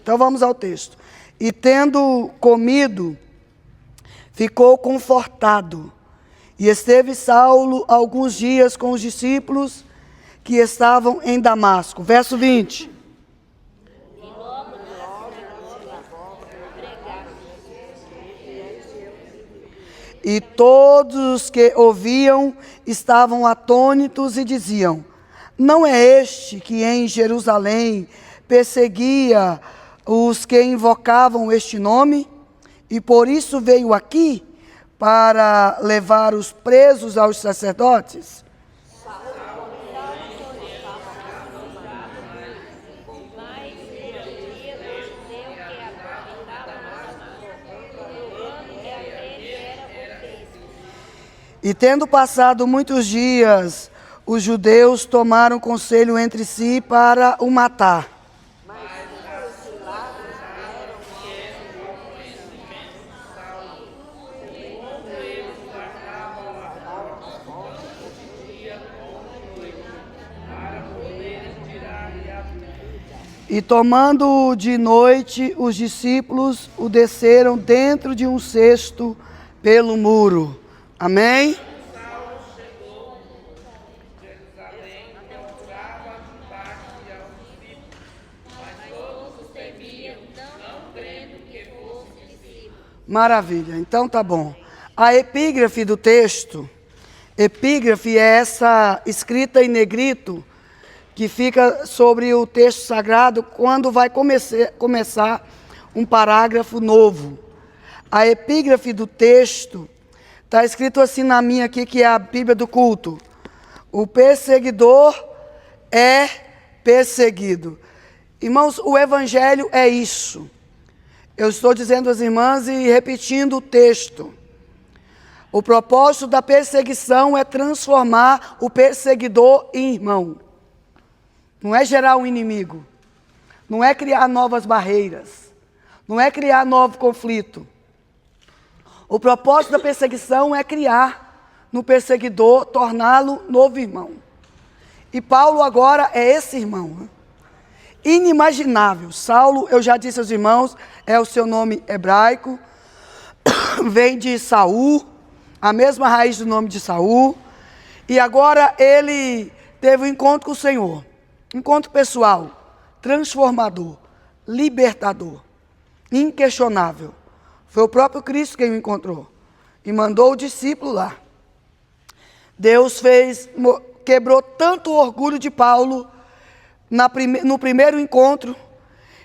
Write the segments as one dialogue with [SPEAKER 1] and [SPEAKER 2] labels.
[SPEAKER 1] Então vamos ao texto. E tendo comido, ficou confortado. E esteve Saulo alguns dias com os discípulos que estavam em Damasco. Verso 20. E todos os que ouviam estavam atônitos e diziam: não é este que em Jerusalém perseguia os que invocavam este nome? E por isso veio aqui para levar os presos aos sacerdotes? E tendo passado muitos dias, os judeus tomaram conselho entre si para o matar. E tomando-o de noite, os discípulos o desceram dentro de um cesto pelo muro. Amém? Maravilha, então tá bom. A epígrafe do texto, epígrafe é essa escrita em negrito que fica sobre o texto sagrado quando vai começar um parágrafo novo. A epígrafe do texto está escrito assim na minha aqui, que é a Bíblia do culto. O perseguidor é perseguido. Irmãos, o evangelho é isso. Eu estou dizendo às irmãs e repetindo o texto. O propósito da perseguição é transformar o perseguidor em irmão. Não é gerar um inimigo. Não é criar novas barreiras. Não é criar novo conflito. O propósito da perseguição é criar no perseguidor, torná-lo novo irmão. E Paulo agora é esse irmão. Inimaginável. Saulo, eu já disse aos irmãos, é o seu nome hebraico. Vem de Saul, a mesma raiz do nome de Saul. E agora ele teve um encontro com o Senhor. Encontro pessoal, transformador, libertador, inquestionável. Foi o próprio Cristo quem o encontrou e mandou o discípulo lá. Deus quebrou tanto o orgulho de Paulo no primeiro encontro,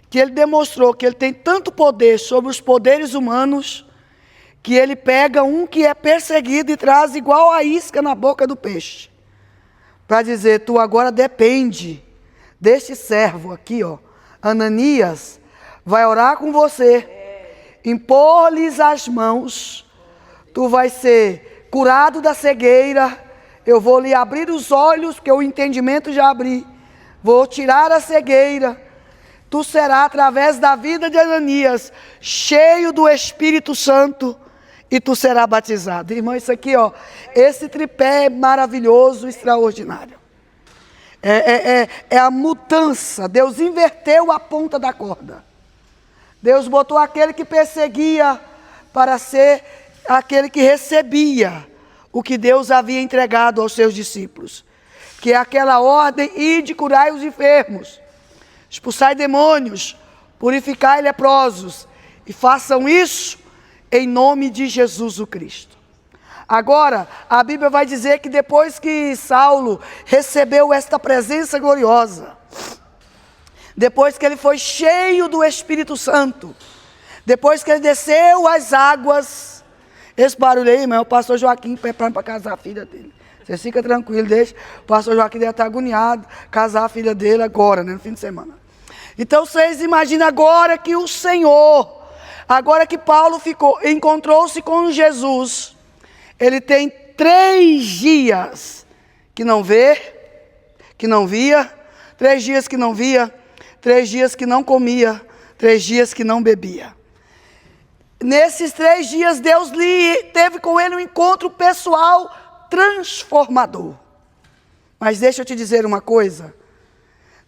[SPEAKER 1] que ele demonstrou que ele tem tanto poder sobre os poderes humanos, que ele pega um que é perseguido e traz igual a isca na boca do peixe, para dizer: tu agora depende deste servo aqui, ó, Ananias, vai orar com você, impor-lhes as mãos, tu vai ser curado da cegueira, eu vou lhe abrir os olhos, que o entendimento já abri, vou tirar a cegueira, tu serás, através da vida de Ananias, cheio do Espírito Santo, e tu serás batizado. Irmão, isso aqui, ó, esse tripé é maravilhoso, extraordinário. É a mudança. Deus inverteu a ponta da corda. Deus botou aquele que perseguia para ser aquele que recebia o que Deus havia entregado aos seus discípulos, que é aquela ordem: ide, curai os enfermos, expulsai demônios, purificai leprosos, e façam isso em nome de Jesus o Cristo. Agora, a Bíblia vai dizer que depois que Saulo recebeu esta presença gloriosa, depois que ele foi cheio do Espírito Santo, depois que ele desceu as águas, esse barulho aí, irmão, é o pastor Joaquim preparando para casar a filha dele. Você fica tranquilo, deixa. O pastor Joaquim deve estar agoniado, casar a filha dele agora, né, no fim de semana. Então vocês imaginam agora que o Senhor, agora que Paulo encontrou-se com Jesus, ele tem 3 dias que não via, 3 dias que não via, 3 dias que não comia, 3 dias que não bebia. Nesses 3 dias, Deus teve com ele um encontro pessoal transformador. Mas deixa eu te dizer uma coisa,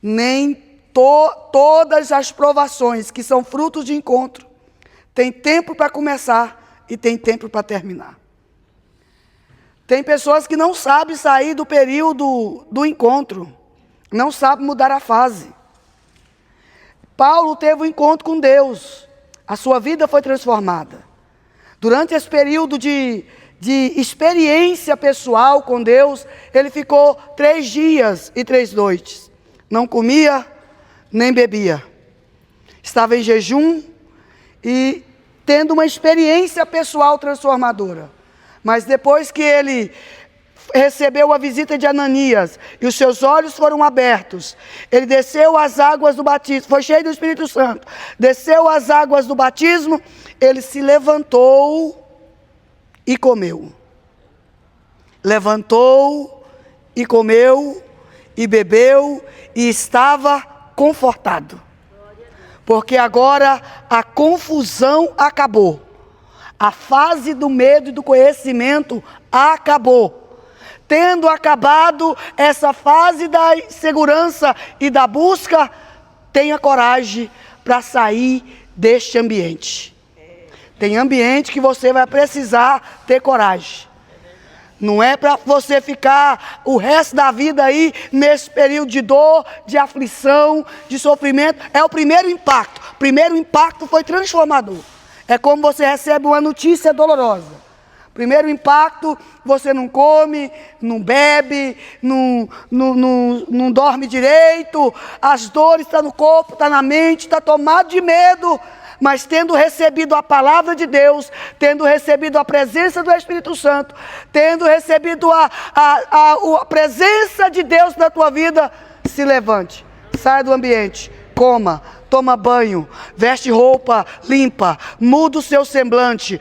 [SPEAKER 1] nem todas as provações que são frutos de encontro, tem tempo para começar e tem tempo para terminar. Tem pessoas que não sabem sair do período do encontro, não sabem mudar a fase. Paulo teve um encontro com Deus, a sua vida foi transformada. Durante esse período de experiência pessoal com Deus, ele ficou 3 dias e 3 noites. Não comia, nem bebia. Estava em jejum e tendo uma experiência pessoal transformadora. Mas depois que ele recebeu a visita de Ananias e os seus olhos foram abertos, ele desceu às águas do batismo, foi cheio do Espírito Santo, desceu às águas do batismo, ele se levantou e comeu. Levantou e comeu e bebeu e estava confortado. Porque agora a confusão acabou. A fase do medo e do conhecimento acabou. Tendo acabado essa fase da insegurança e da busca, tenha coragem para sair deste ambiente. Tem ambiente que você vai precisar ter coragem. Não é para você ficar o resto da vida aí nesse período de dor, de aflição, de sofrimento. É o primeiro impacto. O primeiro impacto foi transformador. É como você recebe uma notícia dolorosa. Primeiro impacto, você não come, não bebe, não dorme direito, as dores estão no corpo, está na mente, está tomado de medo. Mas tendo recebido a palavra de Deus, tendo recebido a presença do Espírito Santo, tendo recebido a presença de Deus na tua vida, se levante, saia do ambiente, coma, toma banho, veste roupa limpa, muda o seu semblante,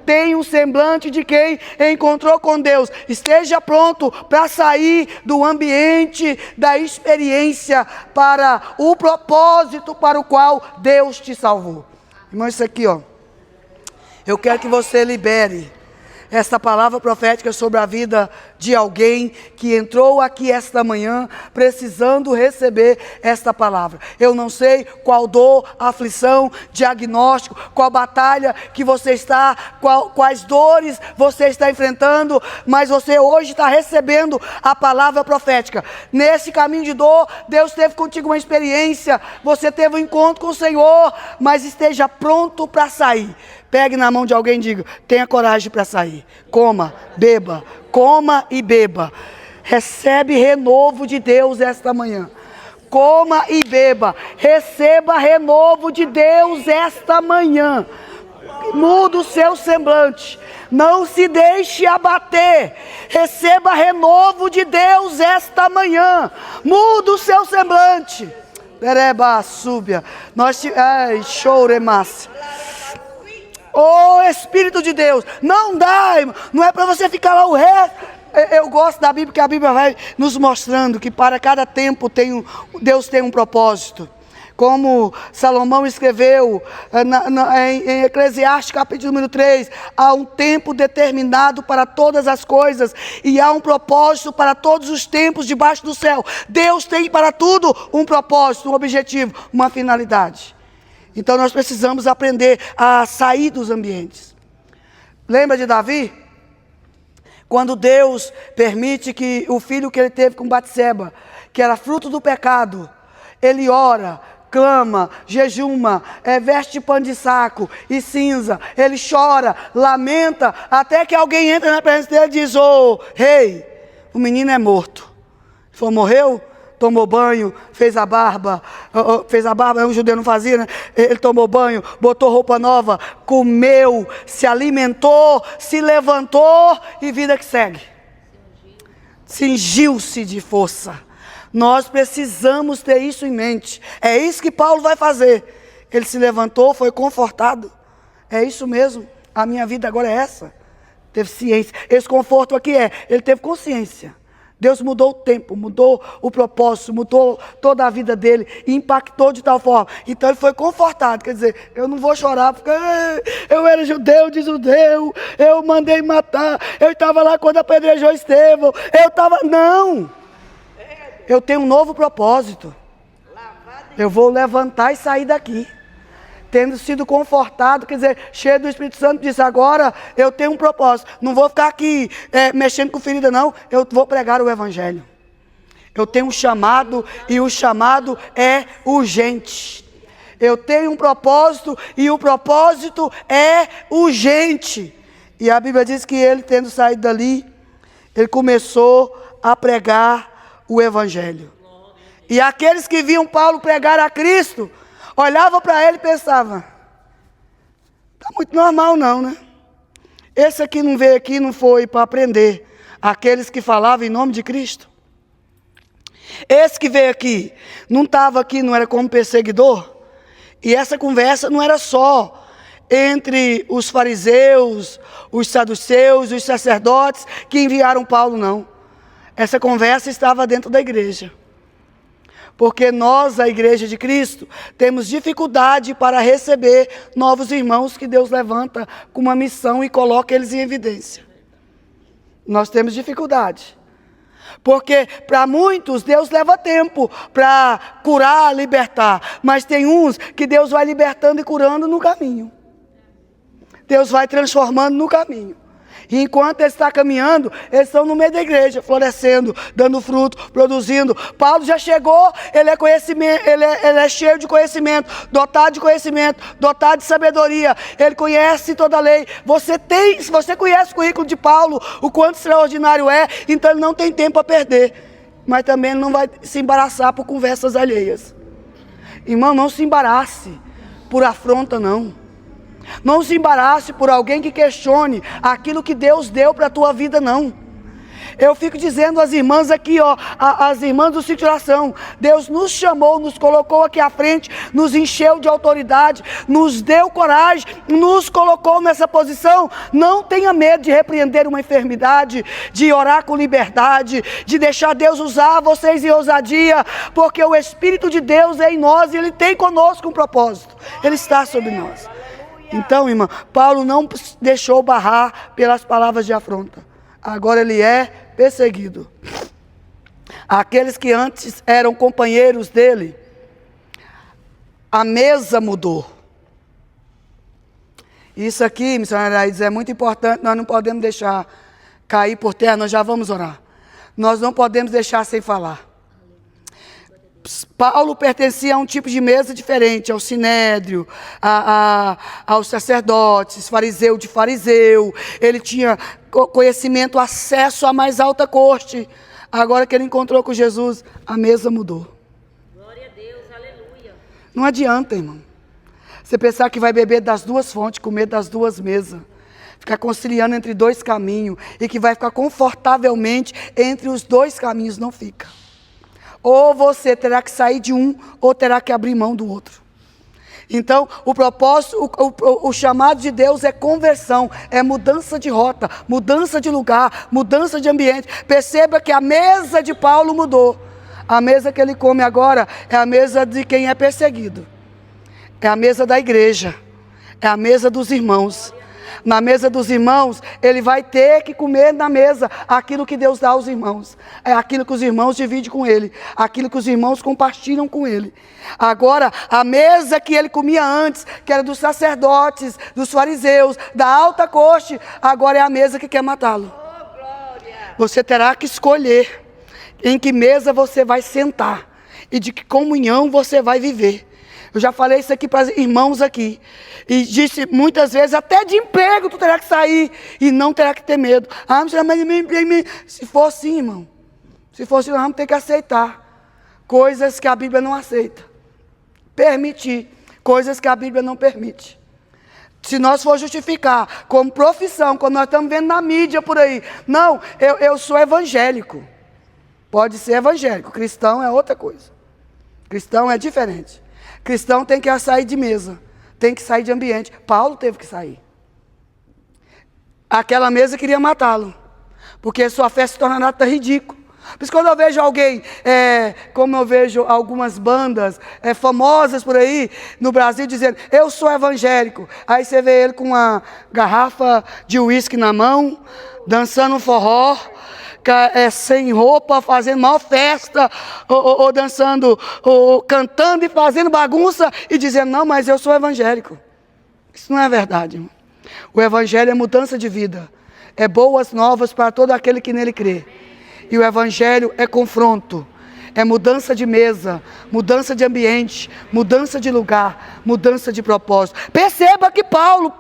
[SPEAKER 1] tenha um semblante de quem encontrou com Deus, esteja pronto para sair do ambiente da experiência para o propósito para o qual Deus te salvou. Irmão, isso aqui, ó, eu quero que você libere esta palavra profética sobre a vida de alguém que entrou aqui esta manhã precisando receber esta palavra. Eu não sei qual dor, aflição, diagnóstico, qual batalha que você está, quais dores você está enfrentando, mas você hoje está recebendo a palavra profética. Nesse caminho de dor, Deus teve contigo uma experiência, você teve um encontro com o Senhor, mas esteja pronto para sair. Pegue na mão de alguém e diga, tenha coragem para sair. Coma, beba, coma e beba. Recebe renovo de Deus esta manhã. Coma e beba. Receba renovo de Deus esta manhã. Muda o seu semblante. Não se deixe abater. Receba renovo de Deus esta manhã. Muda o seu semblante. Dereba, súbia. Ai, choremasse. Oh, Espírito de Deus, não dá, irmão. Não é para você ficar lá o resto. Eu gosto da Bíblia, porque a Bíblia vai nos mostrando que para cada tempo Deus tem um propósito. Como Salomão escreveu em Eclesiastes capítulo número 3, há um tempo determinado para todas as coisas e há um propósito para todos os tempos debaixo do céu. Deus tem para tudo um propósito, um objetivo, uma finalidade. Então nós precisamos aprender a sair dos ambientes. Lembra de Davi? Quando Deus permite que o filho que ele teve com Batseba, que era fruto do pecado, ele ora, clama, jejuma, veste de pano de saco e cinza, ele chora, lamenta, até que alguém entra na presença dele e diz, rei, o menino é morto. Ele falou, morreu? Tomou banho, fez a barba, um judeu não fazia, né? Ele tomou banho, botou roupa nova, comeu, se alimentou, se levantou e vida que segue. Cingiu-se de força. Nós precisamos ter isso em mente. É isso que Paulo vai fazer. Ele se levantou, foi confortado. É isso mesmo, a minha vida agora é essa. Teve ciência. Esse conforto aqui ele teve consciência. Deus mudou o tempo, mudou o propósito, mudou toda a vida dele, e impactou de tal forma. Então ele foi confortado, quer dizer, eu não vou chorar, porque eu era judeu de judeu, eu mandei matar, eu estava lá quando apedrejou Estevão, não, eu tenho um novo propósito. Eu vou levantar e sair daqui. Tendo sido confortado, quer dizer, cheio do Espírito Santo, disse, agora eu tenho um propósito. Não vou ficar aqui mexendo com ferida, não. Eu vou pregar o Evangelho. Eu tenho um chamado e o chamado é urgente. Eu tenho um propósito e o propósito é urgente. E a Bíblia diz que ele, tendo saído dali, ele começou a pregar o Evangelho. E aqueles que viam Paulo pregar a Cristo, olhavam para ele e pensavam, está muito normal não, né? Esse aqui não veio aqui, não foi para aprender. Aqueles que falavam em nome de Cristo. Esse que veio aqui, não estava aqui, não era como perseguidor. E essa conversa não era só entre os fariseus, os saduceus, os sacerdotes que enviaram Paulo, não. Essa conversa estava dentro da igreja. Porque nós, a igreja de Cristo, temos dificuldade para receber novos irmãos que Deus levanta com uma missão e coloca eles em evidência. Nós temos dificuldade. Porque para muitos Deus leva tempo para curar, libertar. Mas tem uns que Deus vai libertando e curando no caminho. Deus vai transformando no caminho. E enquanto ele está caminhando, eles estão no meio da igreja, florescendo, dando fruto, produzindo. Paulo já chegou, ele é conhecimento, ele é cheio de conhecimento, dotado de conhecimento, dotado de sabedoria. Ele conhece toda a lei. Se você conhece o currículo de Paulo, o quanto extraordinário é, então ele não tem tempo a perder. Mas também ele não vai se embaraçar por conversas alheias. Irmão, não se embarace por afronta, não. Não se embarace por alguém que questione aquilo que Deus deu para a tua vida, não. Eu fico dizendo às irmãs aqui, ó, as irmãs do Sítio Oração, Deus nos chamou, nos colocou aqui à frente, nos encheu de autoridade, nos deu coragem, nos colocou nessa posição. Não tenha medo de repreender uma enfermidade, de orar com liberdade, de deixar Deus usar vocês em ousadia, porque o Espírito de Deus é em nós e Ele tem conosco um propósito. Ele está sobre nós. Então, irmã, Paulo não deixou barrar pelas palavras de afronta. Agora ele é perseguido. Aqueles que antes eram companheiros dele, a mesa mudou. Isso aqui, missionária Aires, é muito importante, nós não podemos deixar cair por terra, nós já vamos orar. Nós não podemos deixar sem falar. Paulo pertencia a um tipo de mesa diferente, ao sinédrio, aos sacerdotes, fariseu de fariseu. Ele tinha conhecimento, acesso à mais alta corte. Agora que ele encontrou com Jesus, a mesa mudou.
[SPEAKER 2] Glória a Deus, aleluia.
[SPEAKER 1] Não adianta, irmão. Você pensar que vai beber das duas fontes, comer das duas mesas. Ficar conciliando entre dois caminhos e que vai ficar confortavelmente entre os dois caminhos, não fica. Ou você terá que sair de um, ou terá que abrir mão do outro. Então, o propósito, o chamado de Deus é conversão, é mudança de rota, mudança de lugar, mudança de ambiente. Perceba que a mesa de Paulo mudou. A mesa que ele come agora é a mesa de quem é perseguido. É a mesa da igreja, é a mesa dos irmãos. Na mesa dos irmãos, ele vai ter que comer na mesa aquilo que Deus dá aos irmãos. É aquilo que os irmãos dividem com ele, aquilo que os irmãos compartilham com ele. Agora, a mesa que ele comia antes, que era dos sacerdotes, dos fariseus, da alta corte, agora é a mesa que quer matá-lo. Você terá que escolher em que mesa você vai sentar e de que comunhão você vai viver. Eu já falei isso aqui para os irmãos aqui. E disse muitas vezes, até de emprego tu terá que sair. E não terá que ter medo. Ah, mas meu emprego... Se for assim, irmão. Se for assim, nós vamos ter que aceitar. Coisas que a Bíblia não aceita. Permitir. Coisas que a Bíblia não permite. Se nós for justificar como profissão, como nós estamos vendo na mídia por aí. Não, eu sou evangélico. Pode ser evangélico. Cristão é outra coisa. Cristão é diferente. Cristão tem que sair de mesa, tem que sair de ambiente. Paulo teve que sair. Aquela mesa queria matá-lo, porque sua fé se tornará ridícula. Por isso, quando eu vejo alguém, como eu vejo algumas bandas famosas por aí no Brasil, dizendo, eu sou evangélico. Aí você vê ele com uma garrafa de uísque na mão, dançando um forró, sem roupa, fazendo maior festa, ou dançando, ou cantando e fazendo bagunça, e dizendo, não, mas eu sou evangélico. Isso não é verdade, irmão. O evangelho é mudança de vida, é boas novas para todo aquele que nele crê. E o evangelho é confronto, é mudança de mesa, mudança de ambiente, mudança de lugar, mudança de propósito. Perceba que Paulo,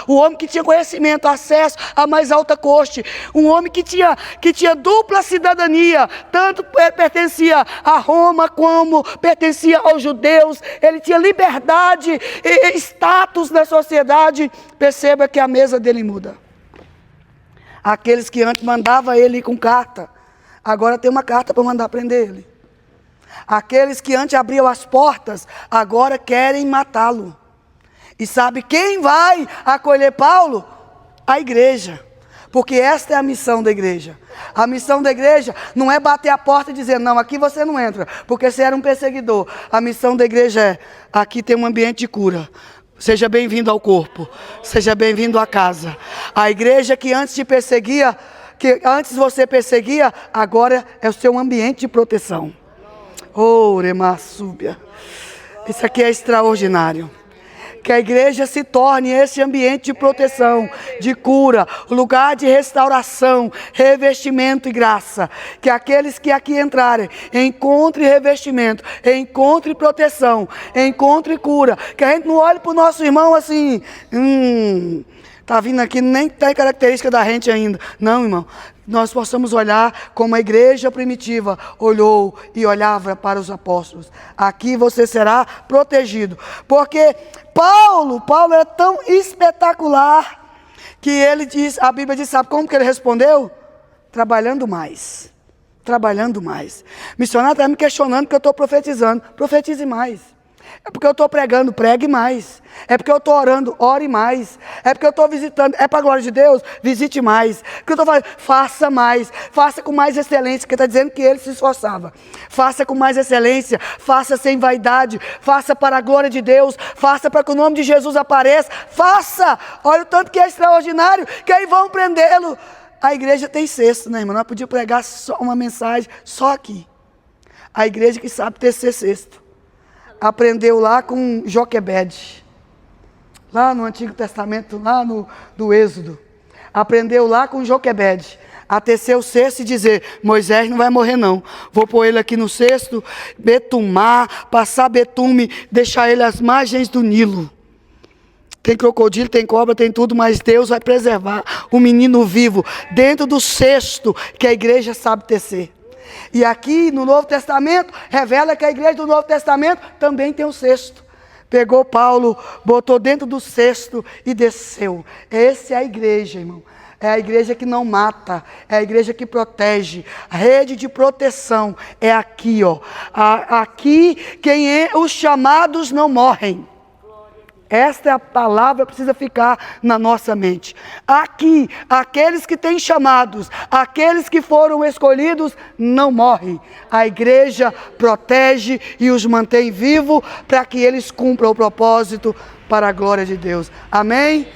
[SPEAKER 1] o homem que tinha conhecimento, acesso à mais alta corte, um homem que tinha dupla cidadania, tanto pertencia a Roma como pertencia aos judeus, ele tinha liberdade e status na sociedade. Perceba que a mesa dele muda. Aqueles que antes mandavam ele ir com carta, agora tem uma carta para mandar prender ele. Aqueles que antes abriam as portas, agora querem matá-lo. E sabe quem vai acolher Paulo? A igreja. Porque esta é a missão da igreja. A missão da igreja não é bater a porta e dizer, não, aqui você não entra, porque você era um perseguidor. A missão da igreja é, aqui tem um ambiente de cura. Seja bem-vindo ao corpo, seja bem-vindo à casa. A igreja que antes te perseguia, que antes você perseguia, agora é o seu ambiente de proteção. Oh, Remassúbia. Isso aqui é extraordinário. Que a igreja se torne esse ambiente de proteção, de cura, lugar de restauração, revestimento e graça. Que aqueles que aqui entrarem, encontrem revestimento, encontrem proteção, encontrem cura. Que a gente não olhe para o nosso irmão assim, está vindo aqui, nem tem característica da gente ainda. Não, irmão. Nós possamos olhar como a igreja primitiva olhou e olhava para os apóstolos. Aqui você será protegido. Porque Paulo é tão espetacular que ele diz, a Bíblia diz, sabe como que ele respondeu? Trabalhando mais. Trabalhando mais. Missionário está me questionando porque eu estou profetizando. Profetize mais. É porque eu estou pregando, pregue mais. É porque eu estou orando, ore mais. É porque eu estou visitando, é para a glória de Deus, visite mais. Porque eu estou falando, faça mais. Faça com mais excelência, porque está dizendo que ele se esforçava. Faça com mais excelência, faça sem vaidade, faça para a glória de Deus, faça para que o nome de Jesus apareça. Faça! Olha o tanto que é extraordinário, que aí vão prendê-lo. A igreja tem cesto, né, irmão? Nós podíamos pregar só uma mensagem, só aqui. A igreja que sabe tecer cesto. Aprendeu lá com Joquebede, lá no Antigo Testamento, lá no Êxodo. Aprendeu lá com Joquebede a tecer o cesto e dizer, Moisés não vai morrer não. Vou pôr ele aqui no cesto, betumar, passar betume, deixar ele às margens do Nilo. Tem crocodilo, tem cobra, tem tudo, mas Deus vai preservar o menino vivo dentro do cesto que a igreja sabe tecer. E aqui no Novo Testamento, revela que a igreja do Novo Testamento também tem um cesto. Pegou Paulo, botou dentro do cesto e desceu. Essa é a igreja, irmão. É a igreja que não mata, é a igreja que protege. A rede de proteção é aqui, ó. Aqui, os chamados não morrem. Esta é a palavra que precisa ficar na nossa mente. Aqui, aqueles que têm chamados, aqueles que foram escolhidos, não morrem. A igreja protege e os mantém vivos para que eles cumpram o propósito para a glória de Deus. Amém?